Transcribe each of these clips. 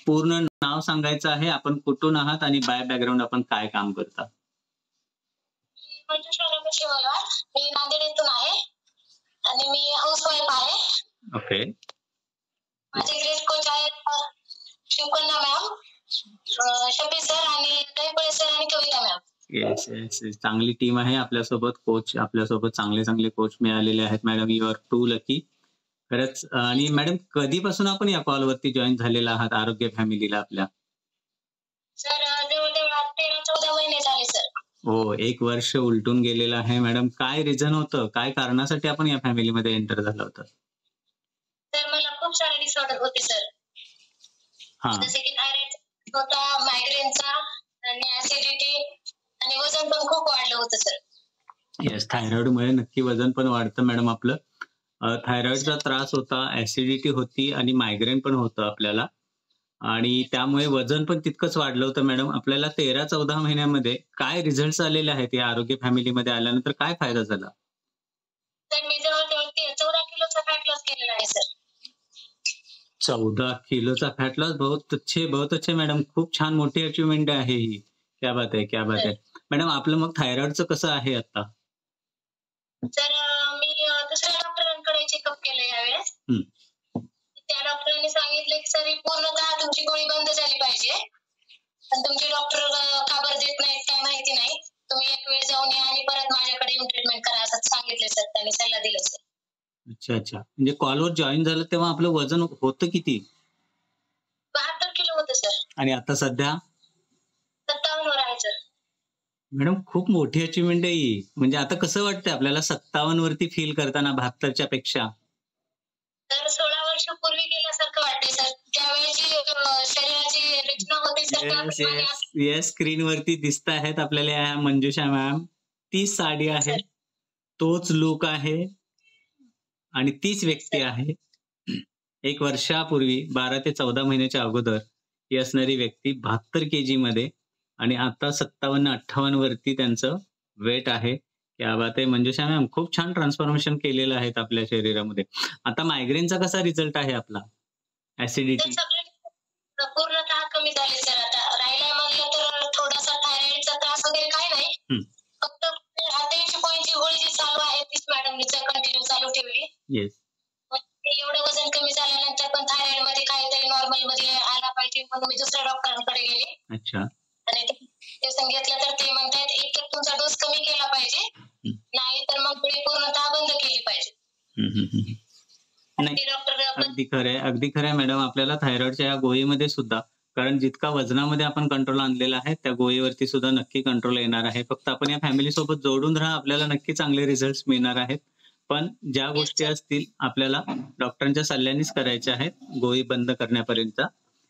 पूर्ण नाव सांगायचं आहे, आपण कुठून आहात आणि बाय बॅकग्राऊंड आपण काय काम करता? मंजुषा रमेश शिवलाल. मी नांदेड येथून आहे आणि मी हाऊसवाईफ आहे. ओके. माझे ग्रेड कोच आहेत शिवकन्या मॅम, शफी सर आणि दैपळे सर आणि Kavita ma'am. Yes, yes, yes. चांगली टीम आहे आपल्यासोबत. कोच आपल्यासोबत चांगले कोच मिळालेले आहेत madam. You are too lucky. खरंच. आणि मॅडम कधीपासून आपण या कॉलवरती जॉईन झालेला आहात आरोग्य फॅमिलीला आपल्या? सर जवळजवळ 13-14 महिने झाले सर. हो, 1 वर्ष उलटून गेलेलं आहे मॅडम. काय रिझन होतं? काय कारणासाठी आपण या फॅमिलीमध्ये एंटर झाला होता? सर मला खूप सारे डिसऑर्डर होते सर. हां. जसे की थायरॉइड होता, मायग्रेनचा आणि ऍसिडिटी आणि वजन पण खूप वाढलं होतं सर. येस, थायरॉइडमुळे नक्की वजन पण वाढतं मॅडम आपलं. थायरॉइडचा त्रास होता, ऍसिडिटी होती आणि मायग्रेन पण होतं आपल्याला. आणि त्यामुळे वजन पण तितकंच वाढलं होतं मॅडम. आपल्याला 13-14 महिन्यामध्ये काय रिझल्ट्स आलेले आहेत या आरोग्य फॅमिलीमध्ये आल्यानंतर काय फायदा झाला? तर मी जवळजवळ 14 किलोचा फॅट लॉस केलेला आहे सर. 14 किलोचा फॅट लॉस. बहुत अच्छे मॅडम. खूप छान मोठी अचिव्हमेंट आहे ही. क्या बात है, क्या बात है. मॅडम आपलं मग थायरॉइडचं कसं आहे आता? सर मी दुसऱ्या डॉक्टरांकडे चेकअप केलं यावेळेस. त्या डॉक्टरांनी सांगितले की सर पूर्णतः तुमची गोळी बंद झाली पाहिजे. पण तुमचे डॉक्टर का बरं देत नाहीत काय माहिती नाही. तुम्ही एक वेळ जाऊन या आणि परत माझ्याकडे येऊन ट्रीटमेंट करा असं सांगितले सर. त्यांनी सल्ला दिला सर. अच्छा. म्हणजे कॉलवर जॉईन झालं तेव्हा आपलं वजन होतं किती? 72 किलो होतं सर. आणि आता सध्या? 57 वर आहे सर. मॅडम खूप मोठी अचिव्हमेंट आहे ही. म्हणजे आता कसं वाटतंय आपल्याला 57 वरती फील करताना 72च्या पेक्षा? तर 16 वर्षापूर्वी गेल्यासारखं वाटतंय सर. त्यावेळेची शरीराची रचना होती सर. येस, स्क्रीनवरती दिसत आहेत आपल्याला या मंजुषा मॅम. तीच साडी आहे, तोच लुक आहे आणि तीच व्यक्ती आहे. 1 वर्षापूर्वी 12 ते 14 महिन्याच्या अगोदर ही असणारी व्यक्ती 72 केजी मध्ये आणि आता 57-58 वरती त्यांचं वेट आहे. क्या बात आहे मंजुषा मॅम. खूप छान ट्रान्सफॉर्मेशन केलेलं आहे आपल्या शरीरामध्ये. आता मायग्रेनचा कसा रिझल्ट आहे आपला? ऍसिडिटी पूर्णतः कमी झाले सर. आता राहिला म्हणलं तर थोडासा थायरॉइडचा त्रास वगैरे काय नाही. फक्त 80 पॉईंटची गोळी जी चालू आहे तीच मॅडमनी कंटिन्यू चालू ठेवली. येस. एवढं वजन कमी झाल्यानंतर पण थायरॉइड मध्ये काहीतरी नॉर्मल मध्ये आला पाहिजे म्हणून मी दुसऱ्या डॉक्टरांकडे गेले. अच्छा. आणि ते सांगितलं तर ते म्हणतात एक तुमचा डोस कमी केला पाहिजे, नाही तर मग गोळी पूर्णतः बंद केली पाहिजे. अगदी खरंय मॅडम. आपल्याला थायरॉइडच्या या गोळीमध्ये सुद्धा, कारण जितका वजनामध्ये आपण कंट्रोल आणलेला आहे त्या गोळीवरती सुद्धा नक्की कंट्रोल येणार आहे. फक्त आपण या फॅमिली सोबत जोडून राहा, आपल्याला नक्की चांगले रिझल्ट मिळणार आहेत. पण ज्या गोष्टी असतील आपल्याला डॉक्टरांच्या सल्ल्यानेच करायच्या आहेत गोळी बंद करण्यापर्यंत.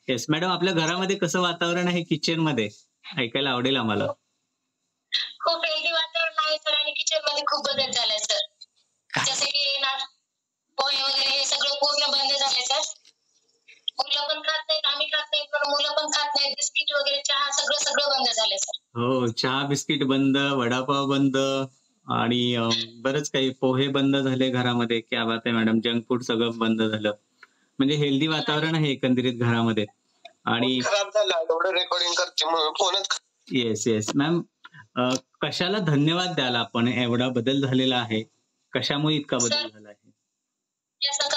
येस मॅडम, आपल्या घरामध्ये कसं वातावरण आहे किचन मध्ये? ऐकायला आवडेल आम्हाला. खूप हेल्दी वातावरण आहे सर आणि किचन मध्ये खूप बदल झालाय सर. जसे की पोहे वगैरे हे सगळं पूर्ण बंद झाले सर. मुलं पण खात नाहीत, आम्ही खात नाही, पण मुलं पण खात नाहीत. बिस्किट वगैरे, चहा सगळं बंद झालंय सर. हो, चहा बिस्किट बंद, वडापाव बंद आणि बरंच काही. पोहे बंद झाले घरामध्ये. क्या बात आहे मॅडम. जंक फूड सगळं बंद झालं. म्हणजे हेल्दी वातावरण आहे एकंदरीत घरामध्ये. आणि खराब झाला एवढं रेकॉर्डिंग करते म्हणून फोनच. Yes ma'am. कशाला धन्यवाद द्याल आपण? एवढा बदल झालेला आहे, कशामुळे इतका बदल झाला आहे?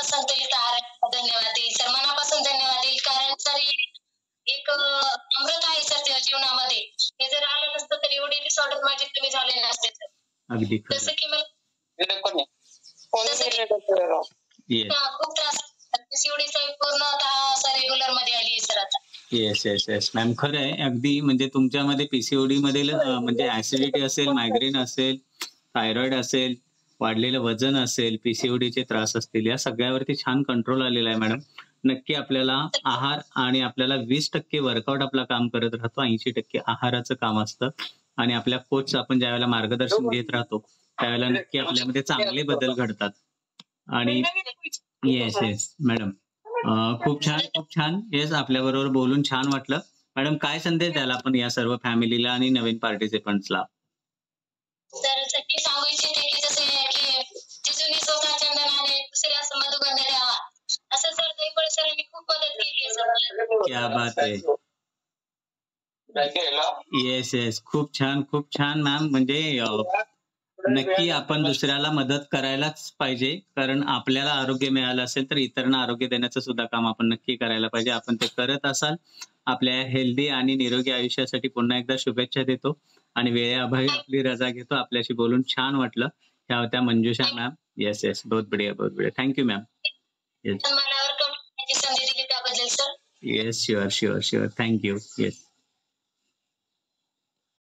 संतुलित आहार धन्यवाद देईल सर. मनापासून धन्यवाद देईल. कारण सर एक अमृत आहे सर त्या जीवनामध्ये. हे जर आलं नसतं तर एवढे डिसऑर्डर माझे कमी झाले नसते सर. अगदी जसं की मला खूप त्रास पूर्णतः रेग्युलर मध्ये आली आहे सर आता. Yes ma'am. खरं आहे अगदी. म्हणजे तुमच्यामध्ये पीसीओडी मध्ये म्हणजे ऍसिडिटी असेल, मायग्रेन असेल, थायरॉइड असेल, वाढलेलं वजन असेल, पीसीओडीचे त्रास असतील, या सगळ्यावरती छान कंट्रोल आलेला आहे मॅडम. नक्की आपल्याला आहार आणि आपल्याला 20% वर्कआउट आपला काम करत राहतो, 80% आहाराचं काम असतं. आणि आपल्या कोच आपण ज्यावेळेला मार्गदर्शन घेत राहतो त्यावेळेला नक्की आपल्यामध्ये चांगले बदल घडतात. आणि येस मॅडम. खूप छान. येस, आपल्या बरोबर बोलून छान वाटलं. मॅडम काय संदेश द्याल आपण या सर्व फॅमिलीला आणि नवीन पार्टिसिपंट्सला? तर सांगू इच्छिते की जसे की जिजूंनी स्वतः चंदनाने दुसऱ्यास मधुगंध द्यावा, असं सर दैपळे सरांनी खूप मदत केली आहे सर. मला. क्या बात आहे. येस येस, खूप छान मॅम. म्हणजे नक्की आपण दुसऱ्याला मदत करायलाच पाहिजे, कारण आपल्याला आरोग्य मिळालं असेल तर इतरांना आरोग्य देण्याचं सुद्धा काम आपण नक्की करायला पाहिजे. आपण ते करत असाल. आपल्या हेल्दी आणि निरोगी आयुष्यासाठी पुन्हा एकदा शुभेच्छा देतो आणि वेळेअभावी आपली रजा घेतो. आपल्याशी बोलून छान वाटलं. ह्या होत्या मंजुषा मॅम. येस येस, बहुत बढिया बहुत बढिया. Thank you ma'am. येस मला वर्कआउट करण्याची संधी दिली त्याबद्दल sir. Yes, sure sure sure. Thank you. Yes.